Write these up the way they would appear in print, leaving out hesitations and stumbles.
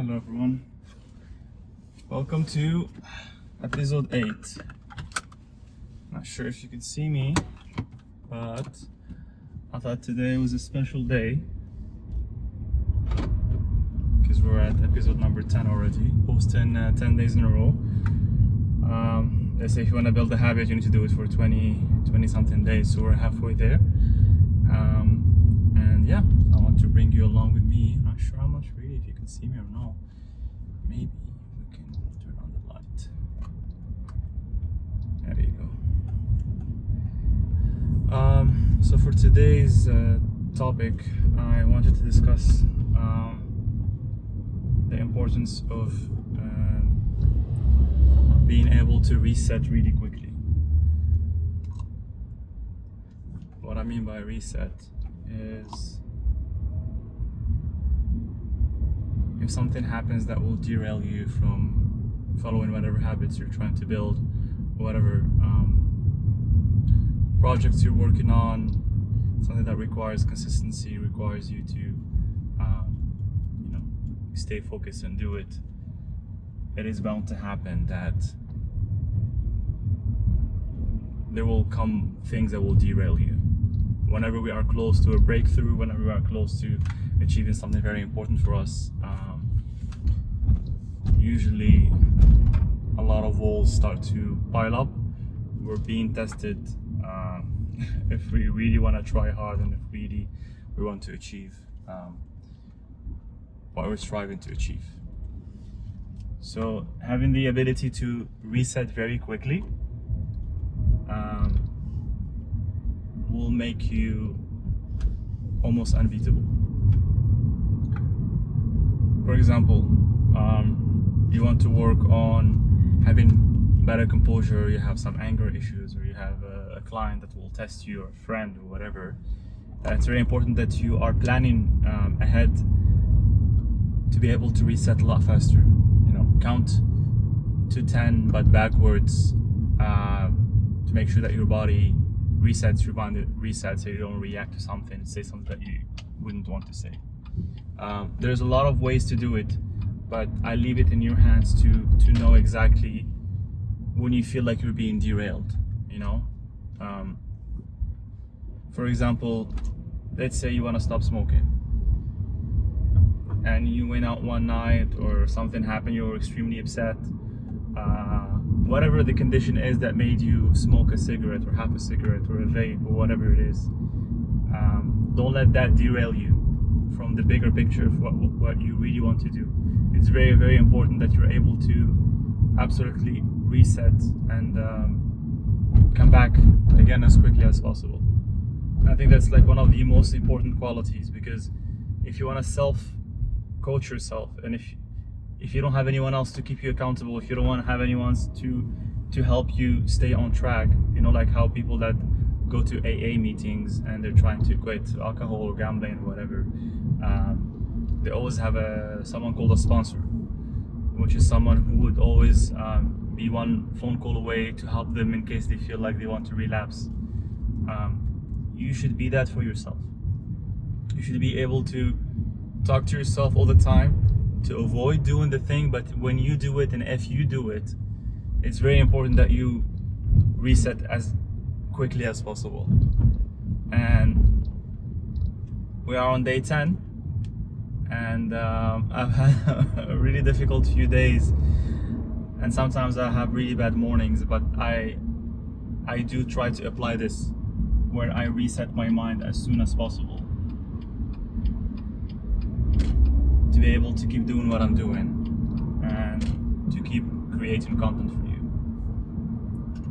Hello everyone, welcome to episode 8. Not sure if you can see me, but I thought today was a special day because we're at episode number 10 already, posting 10 days in a row. They say if you want to build a habit, you need to do it for 20 something days, so we're halfway there. And yeah, I want to bring you along with me. I'm not sure how much really, if you can see me or no. Maybe we can turn on the light. There you go. So for today's topic, I wanted to discuss the importance of being able to reset really quickly. What I mean by reset is if something happens that will derail you from following whatever habits you're trying to build, whatever projects you're working on, something that requires consistency, requires you to stay focused and do it, it is bound to happen that there will come things that will derail you. Whenever we are close to a breakthrough, whenever we are close to achieving something very important for us, usually a lot of walls start to pile up. We're being tested if we really want to try hard and if really we want to achieve what we're striving to achieve. So having the ability to reset very quickly will make you almost unbeatable. For example, you want to work on having better composure, you have some anger issues, or you have a client that will test you, or a friend, or whatever. It's very important that you are planning ahead to be able to reset a lot faster. Count to 10 but backwards to make sure that your body resets, your mind resets, so you don't react to something and say something that you wouldn't want to say. There's a lot of ways to do it, but I leave it in your hands to know exactly when you feel like you're being derailed. For example, let's say you want to stop smoking and you went out one night or something happened, you were extremely upset, whatever the condition is that made you smoke a cigarette or half a cigarette or a vape or whatever it is, don't let that derail you from the bigger picture of what you really want to do. It's very, very important that you're able to absolutely reset and come back again as quickly as possible. I think that's like one of the most important qualities, because if you want to self-coach yourself, and if you don't have anyone else to keep you accountable, if you don't want to have anyone to help you stay on track, like how people that go to AA meetings and they're trying to quit alcohol or gambling or whatever, they always have someone called a sponsor, which is someone who would always be one phone call away to help them in case they feel like they want to relapse. You should be that for yourself. You should be able to talk to yourself all the time to avoid doing the thing, but when you do it and if you do it, it's very important that you reset as quickly as possible. And we are on day 10, and I've had a really difficult few days, and sometimes I have really bad mornings, but I do try to apply this where I reset my mind as soon as possible to be able to keep doing what I'm doing and to keep creating content for you.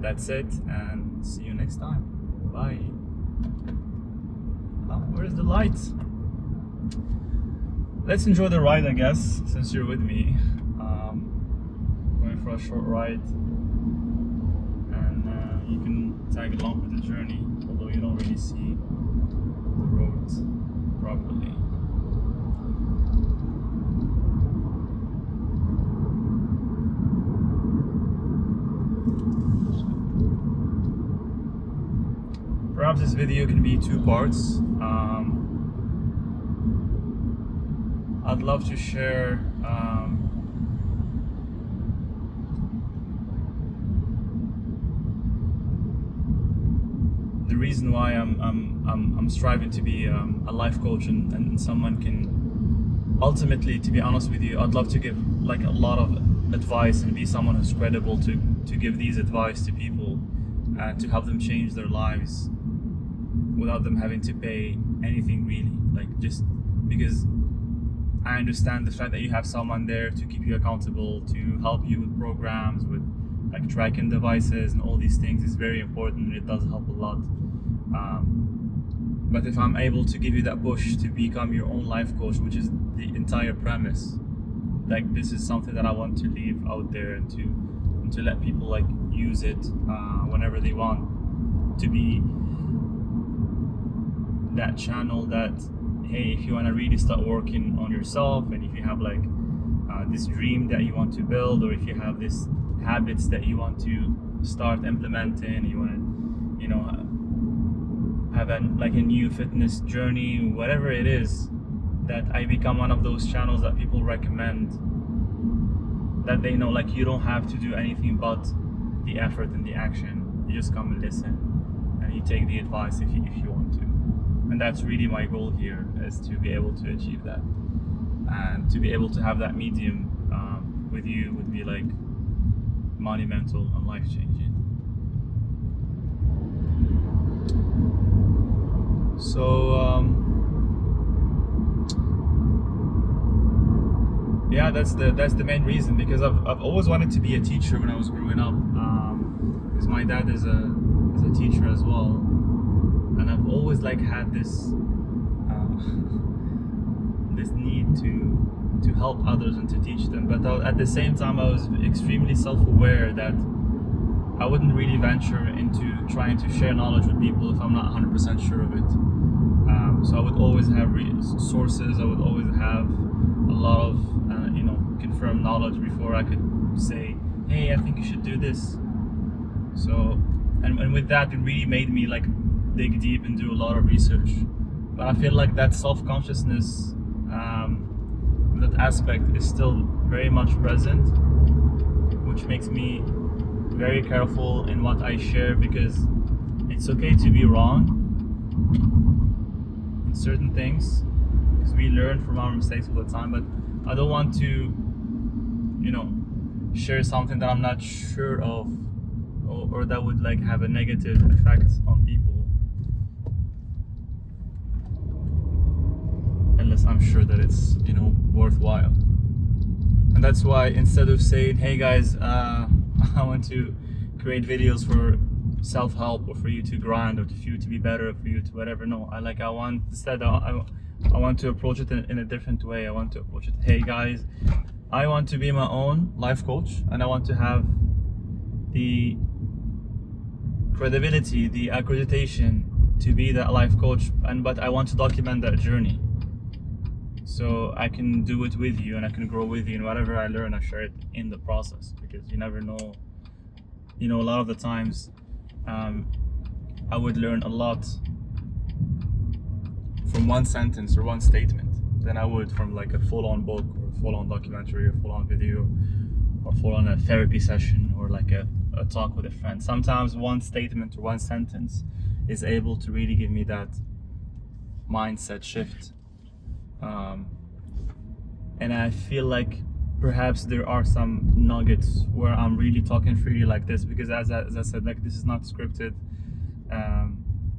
That's it, and see you next time. Bye. Where's the light? Let's enjoy the ride, I guess, since you're with me. Going for a short ride, and you can tag along with the journey, although you don't really see the roads properly. Perhaps this video can be 2 parts. I'd love to share the reason why I'm striving to be a life coach, and someone can ultimately, to be honest with you, I'd love to give like a lot of advice and be someone who's credible to give these advice to people and to help them change their lives without them having to pay anything really, like just because I understand the fact that you have someone there to keep you accountable, to help you with programs, with like tracking devices and all these things is very important, and it does help a lot. But if I'm able to give you that push to become your own life coach, which is the entire premise, like this is something that I want to leave out there and to let people like use it whenever they want, to be that channel that, hey, if you want to really start working on yourself, and if you have like this dream that you want to build, or if you have this habits that you want to start implementing, you want to, you know, have a new fitness journey, whatever it is, that I become one of those channels that people recommend, that they know like you don't have to do anything but the effort and the action. You just come and listen, and you take the advice if you want to. And that's really my goal here, is to be able to achieve that, and to be able to have that medium with you would be like monumental and life-changing. So yeah, that's the main reason, because I've always wanted to be a teacher when I was growing up, because my dad is a teacher as well, and I've always like had this this need to help others and to teach them, but at the same time I was extremely self-aware that I wouldn't really venture into trying to share knowledge with people if I'm not 100% sure of it. So I would always have sources, I would always have a lot of confirmed knowledge before I could say, hey, I think you should do this. So and with that, it really made me like dig deep and do a lot of research. But I feel like that self-consciousness, that aspect is still very much present, which makes me very careful in what I share, because it's okay to be wrong in certain things, because we learn from our mistakes all the time. But I don't want to, share something that I'm not sure of, or that would like have a negative effect on people, unless I'm sure that it's worthwhile. And that's why, instead of saying, hey guys, I want to create videos for self-help, or for you to grind, or for you to be better, for you to whatever, no, I want to approach it in a different way. I want to approach it, hey guys, I want to be my own life coach, and I want to have the credibility, the accreditation to be that life coach, but I want to document that journey, so I can do it with you, and I can grow with you, and whatever I learn, I share it in the process, because you never know. A lot of the times I would learn a lot from one sentence or one statement than I would from like a full-on book, or a full-on documentary, or full-on video, or full-on a therapy session, or like a talk with a friend. Sometimes one statement or one sentence is able to really give me that mindset shift. And I feel like perhaps there are some nuggets where I'm really talking freely like this, because as I said, like, this is not scripted.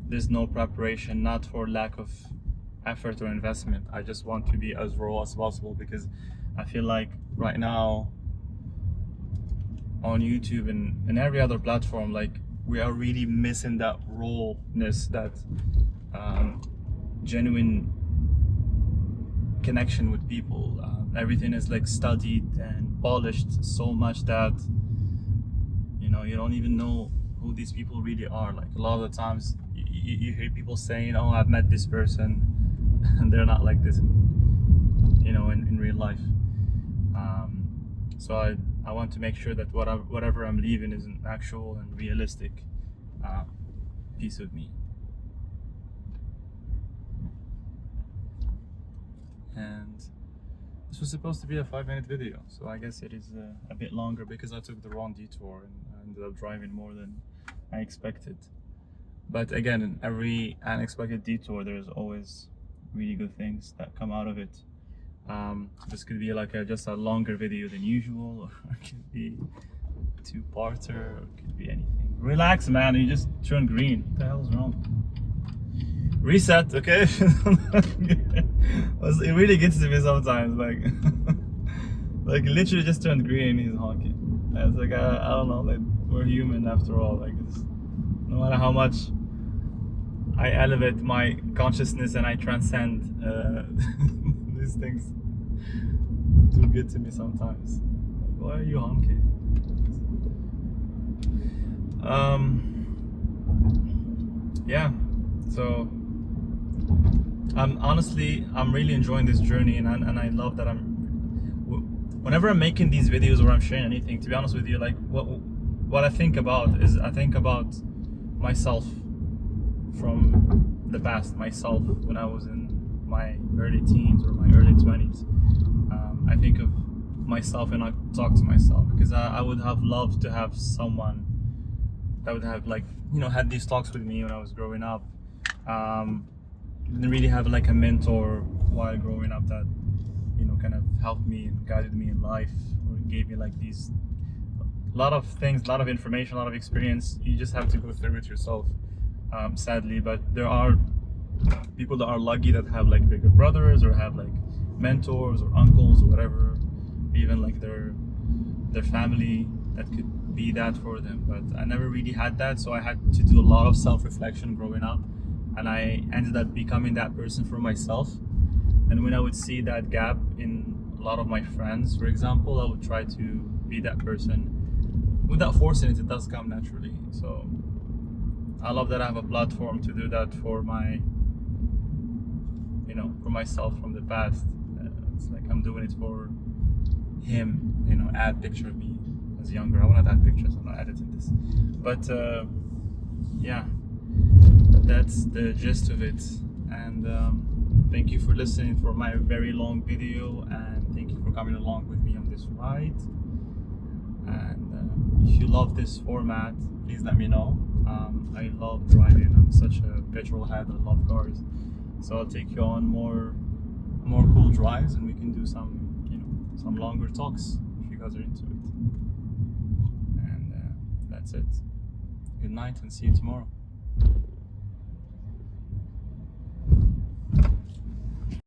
There's no preparation, not for lack of effort or investment. I just want to be as raw as possible, because I feel like right now on YouTube and every other platform, like, we are really missing that rawness, that genuine connection with people. Everything is like studied and polished so much that you don't even know who these people really are. Like, a lot of the times you hear people saying, oh, I've met this person, and they're not like this in real life. So I want to make sure that whatever I'm leaving is an actual and realistic piece of me. And This was supposed to be a 5-minute video, so I guess it is a bit longer because I took the wrong detour and I ended up driving more than I expected. But again, in every unexpected detour, there's always really good things that come out of it. This could be like just a longer video than usual, or it could be two-parter, or it could be anything. Relax, man, you just turned green. What the hell's wrong? Reset, okay? It really gets to me sometimes, like like literally just turned green and he's honking. It's like I don't know, like we're human after all. Like no matter how much I elevate my consciousness and I transcend these things, do get to me sometimes. Like, why are you honking? Yeah, so I'm really enjoying this journey, and I love that whenever I'm making these videos or I'm sharing anything, to be honest with you, like what I think about is I think about myself from the past, myself when I was in my early teens or my early 20s. I think of myself and I talk to myself because I would have loved to have someone that would have, like, you know, had these talks with me when I was growing up. Didn't really have like a mentor while growing up that, you know, kind of helped me and guided me in life, or gave me like these lot of things, a lot of information, a lot of experience. You just have to go through it yourself, sadly. But there are people that are lucky that have like bigger brothers or have like mentors or uncles or whatever, even like their family that could be that for them. But I never really had that, so I had to do a lot of self-reflection growing up, and I ended up becoming that person for myself. And when I would see that gap in a lot of my friends, for example, I would try to be that person without forcing it. It does come naturally. So I love that I have a platform to do that for my, you know, for myself from the past. It's like I'm doing it for him, you know, add picture of me as younger. I want to add pictures, I'm not editing this. But yeah, that's the gist of it. And thank you for listening for my very long video, and thank you for coming along with me on this ride. And if you love this format, please let me know. I love driving. I'm such a petrol head. I love cars, so I'll take you on more cool drives, and we can do some, you know, some longer talks if you guys are into it. And that's it. Good night, and see you tomorrow.